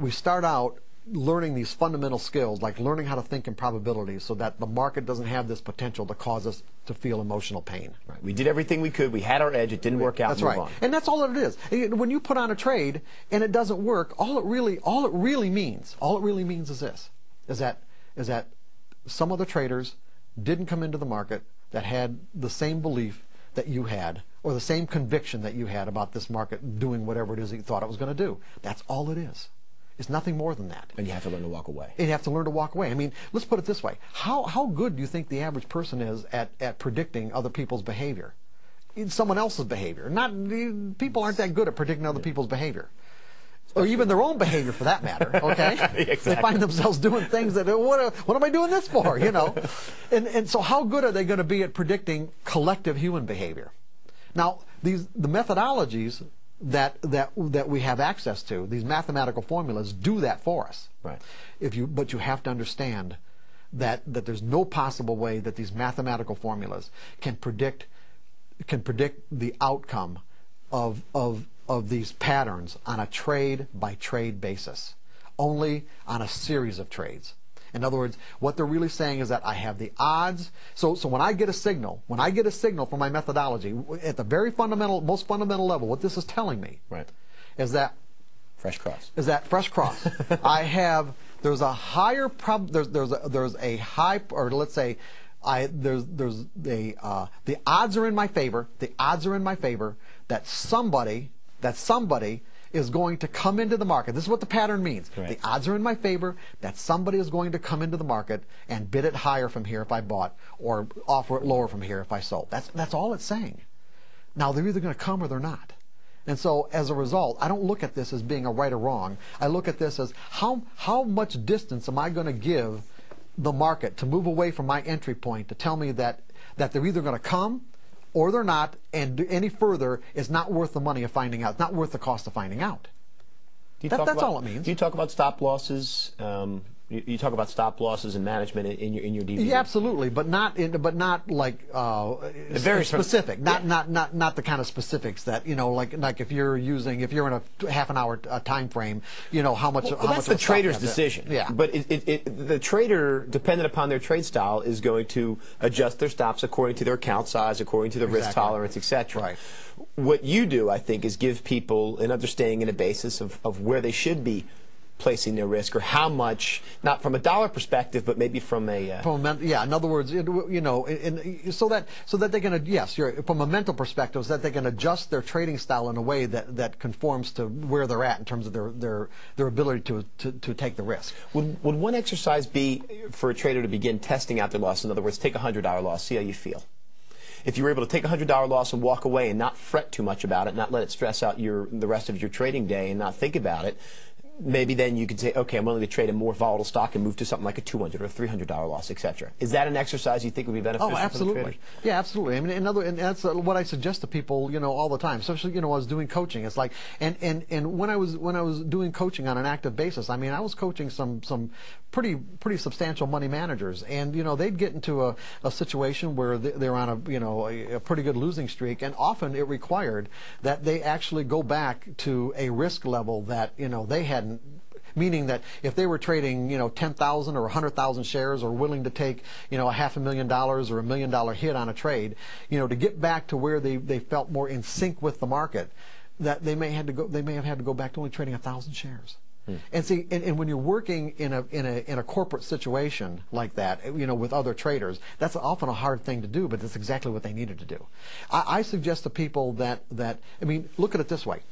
B: we start out learning these fundamental skills, like learning how to think in probabilities so that the market doesn't have this potential to cause us to feel emotional pain.
A: Right. We did everything we could. We had our edge. It didn't work out.
B: That's right. On. And that's all it is. When you put on a trade and it doesn't work, all it really means is this, is that some other traders didn't come into the market that had the same belief that you had or the same conviction that you had about this market doing whatever it is that you thought it was going to do. That's all it is. It's nothing more than that.
A: And you have to learn to walk away.
B: And you have to learn to walk away. I mean, let's put it this way. How good do you think the average person is at predicting other people's behavior? Someone else's behavior. People aren't that good at predicting other people's behavior. Or even their own behavior, for that matter, okay?
A: Exactly.
B: They find themselves doing things that, what am I doing this for, And so how good are they going to be at predicting collective human behavior? Now, the methodologies that we have access to, these mathematical formulas, do that for us.
A: Right.
B: But you have to understand that there's no possible way that these mathematical formulas can predict the outcome of these patterns on a trade by trade basis, only on a series of trades. In other words, what they're really saying is that I have the odds. So when I get a signal, from my methodology, at the very fundamental, most fundamental level, what this is telling me is that
A: fresh cross.
B: I have, there's a higher there's a high, or let's say, the odds are in my favor. The odds are in my favor that somebody is going to come into the market. This is what the pattern means. The odds are in my favor that somebody is going to come into the market and bid it higher from here if I bought, or offer it lower from here if I sold. That's all it's saying. Now, they're either going to come or they're not. And so, as a result, I don't look at this as being a right or wrong. I look at this as how much distance am I going to give the market to move away from my entry point to tell me that they're either going to come or they're not, and any further is not worth the money of finding out. It's not worth the cost of finding out. That's all it means.
A: Do you talk about stop losses? You talk about stop losses and management in your DVD.
B: Yeah, absolutely, but not like very specific. Not the kind of specifics that, like if you're in a half an hour time frame, how much.
A: Well, that's the trader's decision.
B: Yeah.
A: But the trader, dependent upon their trade style, is going to adjust their stops according to their account size, according to their risk tolerance, etc.
B: Right.
A: What you do, I think, is give people an understanding and a basis of where they should be placing their risk, or how much, not from a dollar perspective, but maybe from a
B: in other words, so that they can, from a mental perspective, so that they can adjust their trading style in a way that conforms to where they're at in terms of their ability to take the risk.
A: Would one exercise be for a trader to begin testing out their loss? In other words, take a $100 loss, see how you feel. If you were able to take a $100 loss and walk away and not fret too much about it, not let it stress out the rest of your trading day and not think about it, maybe then you could say, okay, I'm willing to trade a more volatile stock and move to something like a $200 or a $300 loss, etc. Is that an exercise you think would be beneficial?
B: Oh, absolutely.
A: For the traders?
B: Yeah, absolutely. I mean, and that's what I suggest to people, all the time. Especially, when I was doing coaching. It's like, and when I was doing coaching on an active basis, I mean, I was coaching some pretty substantial money managers, and they'd get into a situation where they're on a pretty good losing streak, and often it required that they actually go back to a risk level that they hadn't. Meaning that if they were trading, 10,000 or 100,000 shares, or willing to take, $500,000 or $1 million hit on a trade, to get back to where they felt more in sync with the market, that they may have had to go back to only trading 1,000 shares. And see, and when you're working in a corporate situation like that, with other traders, that's often a hard thing to do, but that's exactly what they needed to do. I suggest to people that I mean, look at it this way: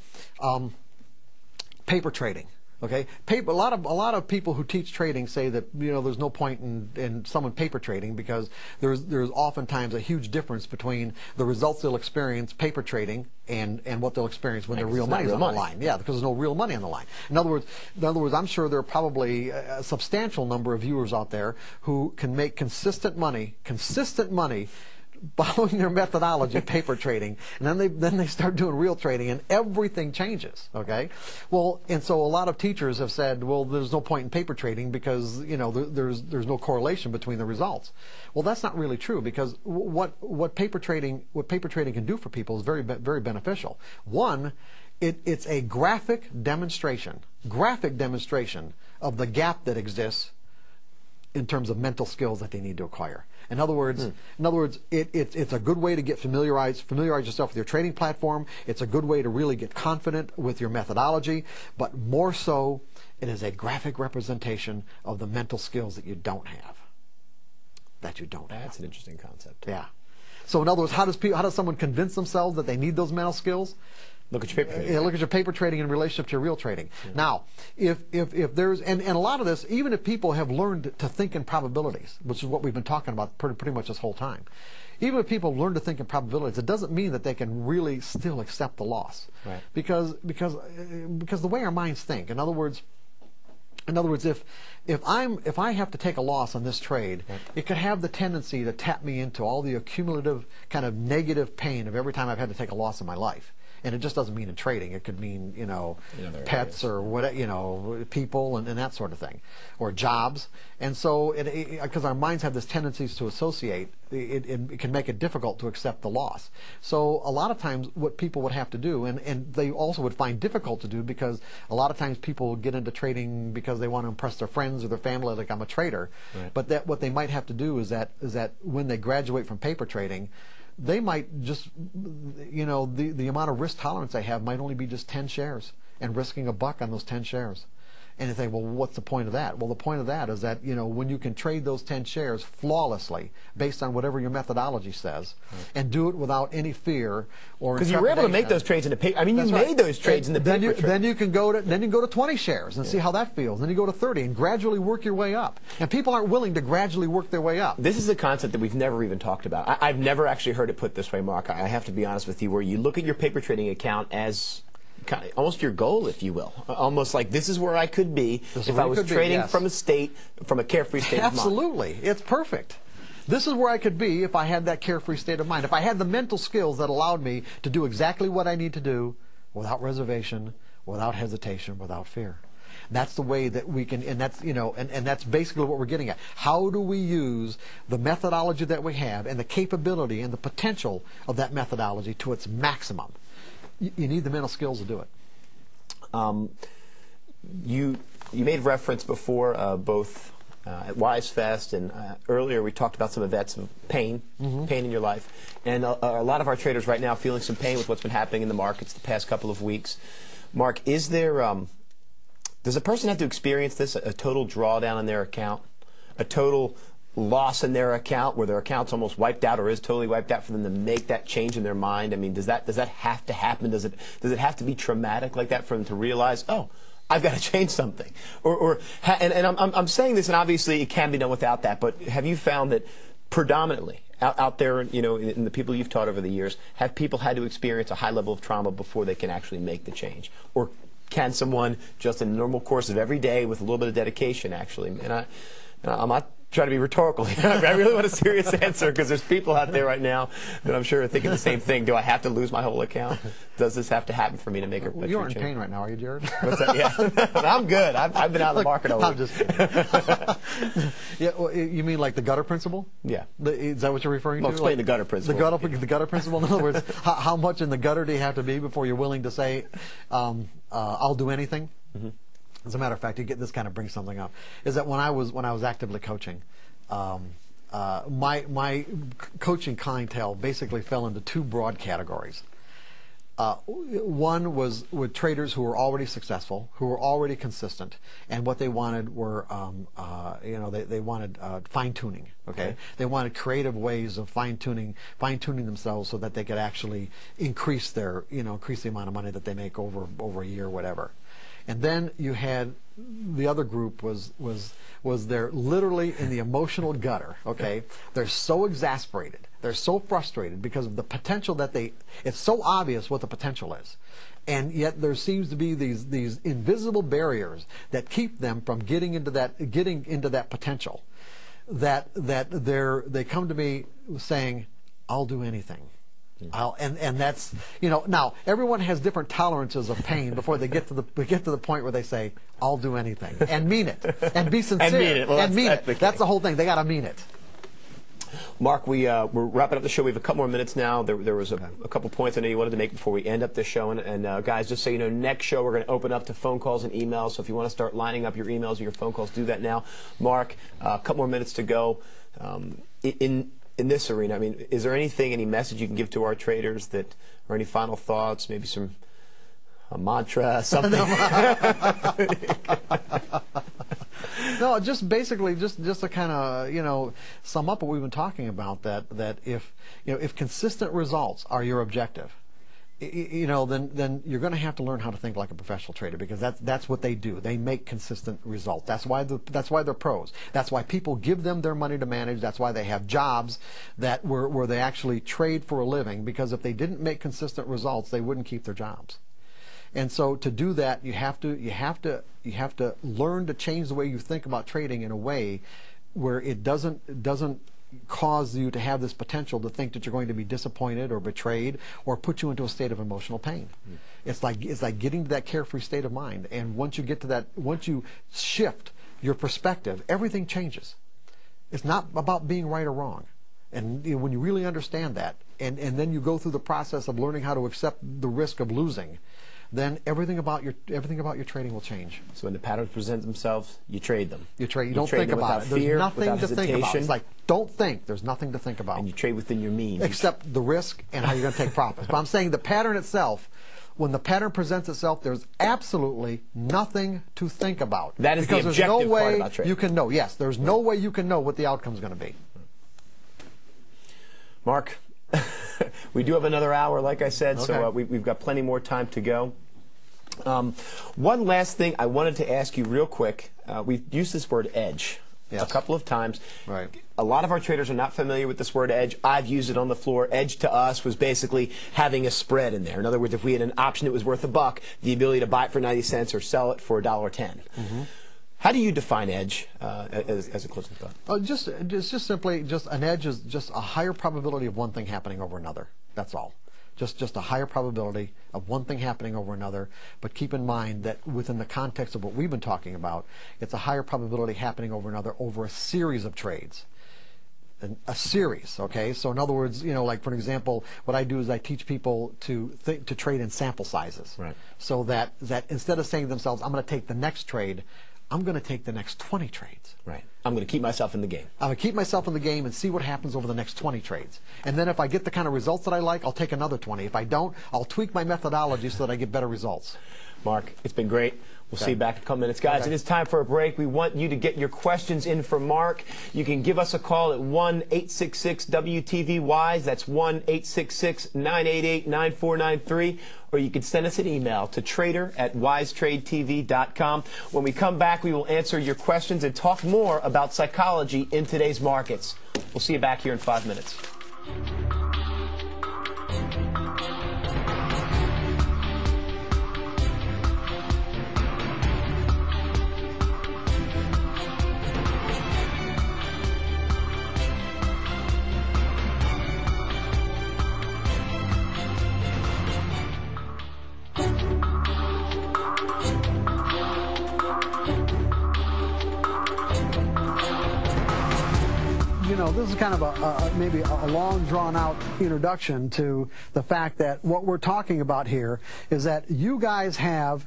B: paper trading. Okay, a lot of people who teach trading say that there's no point in someone paper trading, because there's oftentimes a huge difference between the results they'll experience paper trading and what they'll experience when their real money's on the line. Yeah, because there's no real money on the line. In other words, I'm sure there are probably a substantial number of viewers out there who can make consistent money following their methodology, paper trading, and then they start doing real trading, and everything changes. Okay, well, and so a lot of teachers have said, well, there's no point in paper trading because there's no correlation between the results. Well, that's not really true, because what paper trading can do for people is very beneficial. One, it's a graphic demonstration of the gap that exists in terms of mental skills that they need to acquire. In other words, it's a good way to get familiarize yourself with your trading platform. It's a good way to really get confident with your methodology. But more so, it is a graphic representation of the mental skills that you don't have. That's
A: an interesting concept.
B: Yeah. So in other words, how does someone convince themselves that they need those mental skills?
A: Look at your paper trading.
B: Yeah, look at your paper trading in relationship to your real trading. Yeah. Now, if there's, and a lot of this, even if people have learned to think in probabilities, which is what we've been talking about pretty much this whole time, even if people learn to think in probabilities, it doesn't mean that they can really still accept the loss.
A: Right.
B: Because the way our minds think, in other words, if I have to take a loss on this trade, right, it could have the tendency to tap me into all the accumulative kind of negative pain of every time I've had to take a loss in my life. And it just doesn't mean in trading. It could mean, pets
A: areas.
B: or what, people and that sort of thing, or jobs. And so, because our minds have this tendencies to associate, it can make it difficult to accept the loss. So a lot of times what people would have to do, and they also would find difficult to do, because a lot of times people get into trading because they want to impress their friends or their family, like, I'm a trader.
A: Right.
B: But what they might have to do is that when they graduate from paper trading, they might just, the amount of risk tolerance they have might only be just 10 shares and risking $1 on those 10 shares. And you think, well, what's the point of that? Well, the point of that is that, when you can trade those 10 shares flawlessly based on whatever your methodology says, and do it without any fear or
A: because you were able to make those trades in the paper. I mean, you made those trades in the paper.
B: Then you can go to 20 shares and see how that feels. Then you go to 30 and gradually work your way up. And people aren't willing to gradually work their way up.
A: This is a concept that we've never even talked about. I've never actually heard it put this way, Mark. I have to be honest with you, where you look at your paper trading account as kind of almost your goal, if you will. Almost like, this is where I could be if I was trading from a carefree state of mind.
B: Absolutely. It's perfect. This is where I could be if I had that carefree state of mind. If I had the mental skills that allowed me to do exactly what I need to do without reservation, without hesitation, without fear. That's the way that we can, and that's, and that's basically what we're getting at. How do we use the methodology that we have and the capability and the potential of that methodology to its maximum? You need the mental skills to do it.
A: You made reference before, both at Wise Fest and earlier we talked about some events of pain in your life. And a lot of our traders right now feeling some pain with what's been happening in the markets the past couple of weeks. Mark, is there, does a person have to experience this, a total drawdown in their account, a total loss in their account where their account's almost wiped out or is totally wiped out for them to make that change in their mind? I mean, does that have to happen? Does it have to be traumatic like that for them to realize, oh, I've got to change something? And I'm saying this, and obviously it can be done without that, but have you found that predominantly out there, in the people you've taught over the years, have people had to experience a high level of trauma before they can actually make the change? Or can someone just in the normal course of every day with a little bit of dedication actually? And I'm not trying to be rhetorical here. I really want a serious answer, because there's people out there right now that I'm sure are thinking the same thing. Do I have to lose my whole account? Does this have to happen for me to make a
B: You aren't in pain right now, are you, Jared?
A: What's that? Yeah. I'm good. I've been out of the market all week.
B: I'm just kidding. Yeah, well, you mean like the gutter principle?
A: Yeah.
B: Is that what you're referring to?
A: Explain the gutter principle.
B: The gutter principle, in other words, how much in the gutter do you have to be before you're willing to say, I'll do anything? Mm-hmm. As a matter of fact, this kind of brings something up. Is that when I was actively coaching, my coaching clientele basically fell into two broad categories. One was with traders who were already successful, who were already consistent, and what they wanted were, they wanted fine tuning. Okay, they wanted creative ways of fine tuning themselves so that they could actually increase increase the amount of money that they make over a year, or whatever. And then you had the other group was they're literally in the emotional gutter. Okay, they're so exasperated, they're so frustrated because of the potential that it's so obvious what the potential is, and yet there seems to be these invisible barriers that keep them from getting into that potential. That they come to me saying, "I'll do anything." And that's, now everyone has different tolerances of pain before they get to the point where they say, "I'll do anything," and mean it, and be sincere,
A: and mean it. Well,
B: and mean it. That's the whole thing. They got to mean it.
A: Mark, we're wrapping up the show. We have a couple more minutes now. There was a couple points I know you wanted to make before we end up the show. And guys, just so you know, next show we're going to open up to phone calls and emails. So if you want to start lining up your emails or your phone calls, do that now. Mark, a couple more minutes to go. In this arena, I mean, is there any message you can give to our traders or any final thoughts, maybe a mantra, something?
B: No, just basically just to kind of sum up what we've been talking about, that if consistent results are your objective, then you're going to have to learn how to think like a professional trader, because that's what they do. They make consistent results. That's why they're pros. That's why people give them their money to manage. That's why they have jobs where they actually trade for a living, because if they didn't make consistent results, they wouldn't keep their jobs. And so to do that, you have to learn to change the way you think about trading in a way where it doesn't cause you to have this potential to think that you're going to be disappointed or betrayed or put you into a state of emotional pain. It's like getting to that carefree state of mind, and once you get to that, once you shift your perspective, everything changes. It's not about being right or wrong. And when you really understand that, and then you go through the process of learning how to accept the risk of losing, then everything about your trading will change.
A: So when the patterns present themselves, you trade them.
B: You trade. You don't think about it. There's nothing to think about. It's like, don't think. There's nothing to think about.
A: And you trade within your means.
B: Except the risk and how you're going to take profits. But I'm saying the pattern itself, when the pattern presents itself, there's absolutely nothing to think about.
A: That is the objective part about trading.
B: You can know. Yes, there's no way you can know what the outcome is going to be.
A: Mark, we do have another hour, like I said,
B: okay.
A: So we've got plenty more time to go. One last thing I wanted to ask you real quick. We've used this word edge a couple of times.
B: Right.
A: A lot of our traders are not familiar with this word edge. I've used it on the floor. Edge to us was basically having a spread in there. In other words, if we had an option that was worth $1, the ability to buy it for 90 cents or sell it for $1.10. How do you define edge as a closing thought?
B: Just simply, an edge is just a higher probability of one thing happening over another. That's all. Just a higher probability of one thing happening over another. But keep in mind that within the context of what we've been talking about, it's a higher probability happening over another over a series of trades. A series, okay? So in other words, like for example, what I do is I teach people to trade in sample sizes.
A: Right.
B: So that instead of saying to themselves, I'm going to take the next trade, I'm going to take the next 20 trades.
A: Right. I'm going to keep myself in the game.
B: I'm going to keep myself in the game and see what happens over the next 20 trades. And then if I get the kind of results that I like, I'll take another 20. If I don't, I'll tweak my methodology so that I get better results.
A: Mark, it's been great. We'll see you back in a couple minutes. Guys, it is time for a break. We want you to get your questions in for Mark. You can give us a call at 1-866-WTV-WISE. That's 1-866-988-9493. Or you can send us an email to trader@wisetradetv.com. When we come back, we will answer your questions and talk more about psychology in today's markets. We'll see you back here in 5 minutes.
B: This is kind of maybe a long drawn-out introduction to the fact that what we're talking about here is that you guys have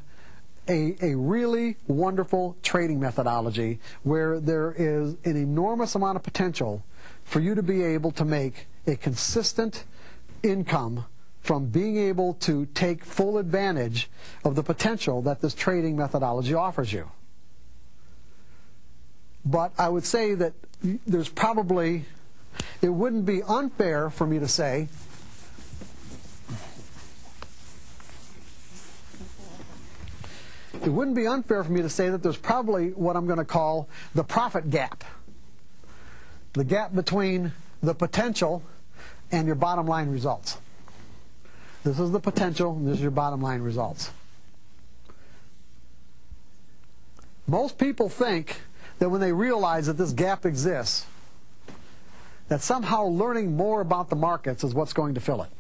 B: a really wonderful trading methodology where there is an enormous amount of potential for you to be able to make a consistent income from being able to take full advantage of the potential that this trading methodology offers you. But I would say that there's probably, it wouldn't be unfair for me to say that there's probably what I'm going to call the profit gap. The gap between the potential and your bottom line results. This is the potential, and this is your bottom line results. Most people think that when they realize that this gap exists, that somehow learning more about the markets is what's going to fill it.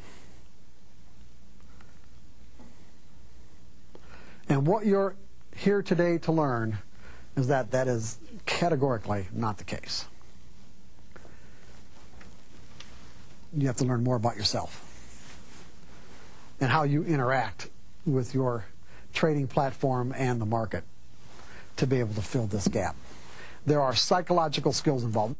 B: And what you're here today to learn is that that is categorically not the case. You have to learn more about yourself and how you interact with your trading platform and the market to be able to fill this gap. There are psychological skills involved.